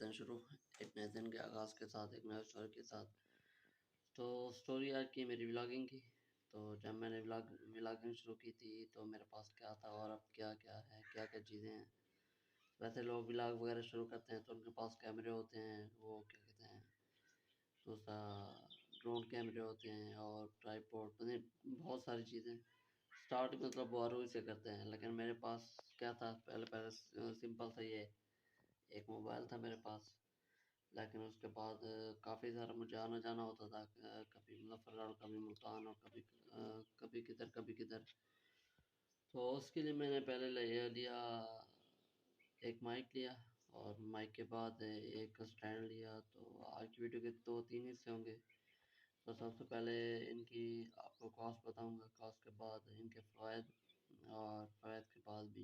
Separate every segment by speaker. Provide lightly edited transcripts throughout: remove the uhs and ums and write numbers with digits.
Speaker 1: करते हैं शुरू एक नए दिन के आगाज़ के साथ, एक नए स्टोरी के साथ। तो स्टोरी आज की मेरी व्लॉगिंग की। तो जब मैंने व्लॉगिंग शुरू की थी तो मेरे पास क्या था और अब क्या-क्या है, क्या-क्या चीज़ें हैं। वैसे लोग व्लॉग वगैरह शुरू करते हैं तो उनके पास कैमरे होते हैं, वो क्या कहते हैं, दूसरा ड्रोन कैमरे होते हैं और ट्राइपॉड, मतलब बहुत सारी चीज़ें। स्टार्ट मतलब बोरोई से करते हैं, लेकिन मेरे पास क्या था, पहले पहले सिंपल था ये, एक मोबाइल था मेरे पास। लेकिन उसके बाद काफ़ी सारा मुझे आना जाना होता था, कभी मुजफ्फरगढ़, कभी मुल्तान और कभी किधर कभी किधर। तो उसके लिए मैंने पहले लिया, एक माइक लिया और माइक के बाद एक स्टैंड लिया। तो आज की वीडियो के दो तीन हिस्से होंगे। तो सबसे पहले इनकी आपको कॉस्ट बताऊंगा, कॉस्ट के बाद इनके फ़वाइद, और फ़वाइद के बाद भी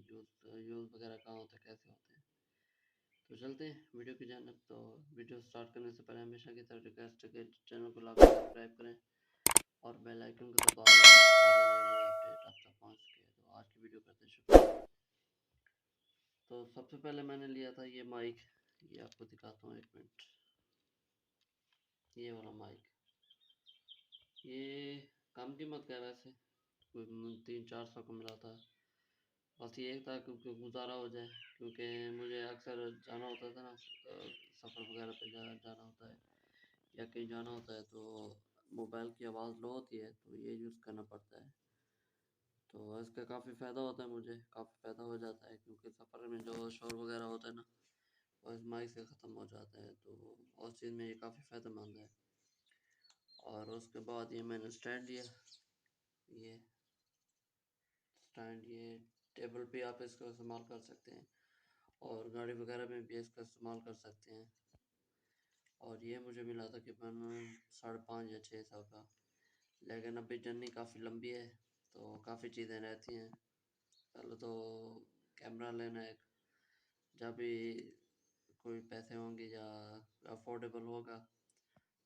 Speaker 1: यूज़ वगैरह कहाँ होते हैं, कैसे होते हैं। तो चलते हैं वीडियो की जानब। तो वीडियो स्टार्ट करने से पहले हमेशा की तरह रिक्वेस्ट है कि चैनल को लाइक सब्सक्राइब करें और बेल आइकन को दबाएं ताकि सारे नए नए अपडेट आप तक पहुंच सके। तो आज की वीडियो करते हैं शुरू। तो सबसे पहले मैंने लिया था ये माइक, ये आपको दिखाता हूँ, एक मिनट। ये वाला माइक, ये कम कीमत का है वैसे, कोई 300-400 का मिला था। बस ये था क्योंकि गुजारा हो जाए, क्योंकि मुझे अक्सर जाना होता था ना, सफ़र वगैरह पे जाना होता है या कहीं जाना होता है, तो मोबाइल की आवाज़ लो होती है तो ये यूज़ करना पड़ता है। तो इसका काफ़ी फ़ायदा होता है, मुझे काफ़ी फ़ायदा हो जाता है, क्योंकि सफ़र में जो शोर वगैरह होता है ना, वो इस माइक से ख़त्म हो जाता है। तो उस चीज़ में ये काफ़ी फ़ायदेमंद है। और उसके बाद ये मैंने स्टैंड लिया, ये स्टैंड, ये टेबल पे आप इसका इस्तेमाल कर सकते हैं और गाड़ी वगैरह में भी इसका इस्तेमाल कर सकते हैं। और ये मुझे मिला तकरीबन 5.5 या 600 का। लेकिन अभी जर्नी काफ़ी लंबी है तो काफ़ी चीज़ें रहती हैं। पहले तो कैमरा लेना है, जब भी कोई पैसे होंगे या अफोर्डेबल होगा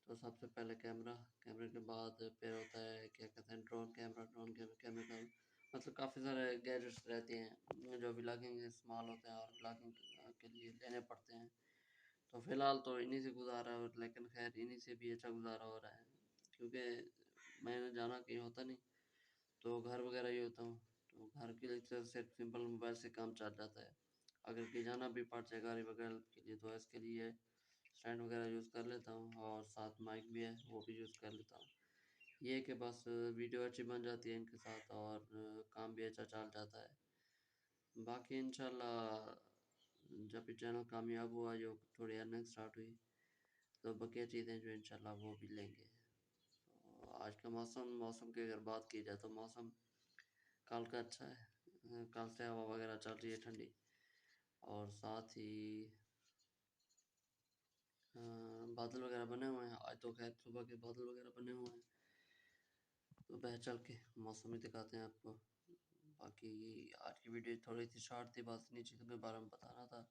Speaker 1: तो सबसे पहले कैमरा, कैमरे के बाद फिर होता है क्या कहते हैं ड्रोन कैमरा, कैमरे का मतलब काफ़ी सारे गैजेट्स रहते हैं जो व्लॉगिंग में इस्तेमाल होते हैं और व्लॉगिंग के लिए लेने पड़ते हैं। तो फ़िलहाल तो इन्हीं से गुजारा है, लेकिन खैर इन्हीं से भी अच्छा गुजारा हो रहा है, क्योंकि मैंने जाना कहीं होता नहीं, तो घर वगैरह ही होता हूँ। तो घर के लिए तो सिर्फ सिंपल मोबाइल से काम चल जाता है। अगर कहीं जाना भी पड़ जाए गाड़ी वगैरह के लिए तो इसके लिए स्टैंड वगैरह यूज़ कर लेता हूँ, और साथ माइक भी है वो भी यूज़ कर लेता हूँ। ये कि बस वीडियो अच्छी बन जाती है इनके साथ और काम भी अच्छा चल जाता है। बाकी इंशाल्लाह जब भी चैनल कामयाब हुआ, जो थोड़ी अर्निंग स्टार्ट हुई, तो बकिया चीज़ें जो इंशाल्लाह वो भी लेंगे। तो आज का मौसम की अगर बात की जाए तो मौसम कल का अच्छा है। कल से हवा वगैरह चल रही है ठंडी, और साथ ही बादल वगैरह बने हुए हैं। आज तो खैर सुबह के बादल वगैरह बने हुए हैं, तो बह चल के मौसम ही दिखाते हैं आपको। बाकी आज की वीडियो थोड़ी सी शॉर्ट थी, बस इन्हीं चीज़ों के बारे में बताना था,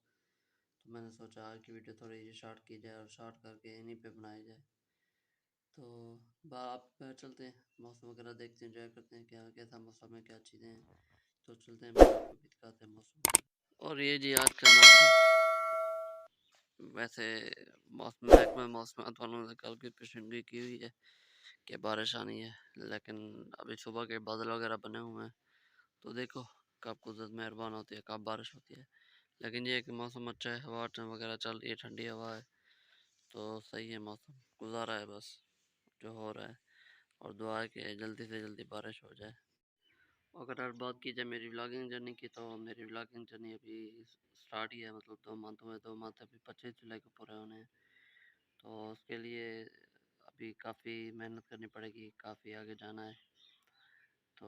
Speaker 1: तो मैंने सोचा आज की वीडियो थोड़ी सी शॉर्ट की जाए और शॉर्ट करके इन्हीं पे बनाई जाए। तो आप चलते हैं, मौसम वगैरह देखते हैं, एंजॉय करते हैं, क्या कैसा मौसम है, क्या चीज़ें हैं। तो चलते हैं, मैं आपको भी दिखाते हैं मौसम। और ये जी आज का मौसम। वैसे मौसम महकमा मौसमात वालों ने कल की पेशेंगी की हुई है कि बारिश आनी है, लेकिन अभी सुबह के बादल वगैरह बने हुए हैं, तो देखो कब कुदरत मेहरबान होती है, कब बारिश होती है। लेकिन ये है कि मौसम अच्छा है, हवा वगैरह चल रही है, ठंडी हवा है, तो सही है, मौसम गुजारा है बस जो हो रहा है। और दुआ है कि जल्दी से जल्दी बारिश हो जाए। अगर बात की जाए मेरी व्लॉगिंग जर्नी की, तो मेरी व्लॉगिंग जर्नी अभी स्टार्ट ही है, मतलब 2 मंथ हुए, 2 मंथ अभी 25 जुलाई को पूरे होने हैं। तो उसके लिए अभी काफ़ी मेहनत करनी पड़ेगी, काफ़ी आगे जाना है, तो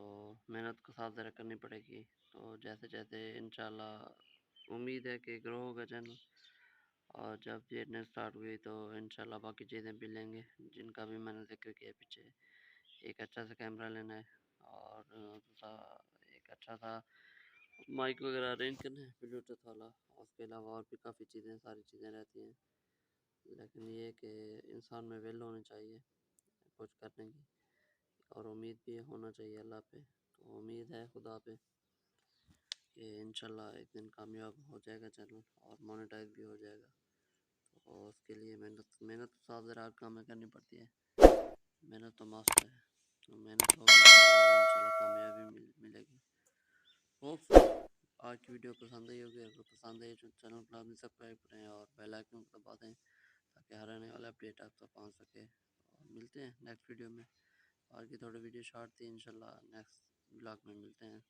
Speaker 1: मेहनत को साथ ज़रा करनी पड़ेगी। तो जैसे जैसे इंशाल्लाह उम्मीद है कि ग्रो होगा चैनल, और जब ये स्टार्ट हुई तो इंशाल्लाह बाकी चीज़ें भी लेंगे जिनका भी मैंने जिक्र किया पीछे। एक अच्छा सा कैमरा लेना है, और दूसरा एक अच्छा सा माइक वगैरह अरेंज करना है ब्लूटूथ वाला। उसके अलावा और भी काफ़ी चीज़ें, सारी चीज़ें रहती हैं, लेकिन ये कि इंसान में विल होनी चाहिए कुछ करने की, और उम्मीद भी होना चाहिए अल्लाह पे। तो उम्मीद है खुदा पे कि इंशाल्लाह एक दिन कामयाब हो जाएगा चैनल और मोनेटाइज भी हो जाएगा। और उसके लिए मेहनत मेहनत तो साथ ज़रा काम में करनी पड़ती है, मेहनत तो मस्त है। तो मेहनत होगी तो इंशाल्लाह कामयाबी मिलेगी। होप आज की वीडियो पसंद आई होगी। अगर पसंद आई तो चैनल को लाजमी सब्सक्राइब करें और बेल आइकन को दबा दें ताकि हर आने वाला अपडेट आप तक पहुँच सके। और मिलते हैं नेक्स्ट वीडियो में। आज की थोड़ी वीडियो शॉर्ट थी, इंशाल्लाह नेक्स्ट ब्लॉग में मिलते हैं।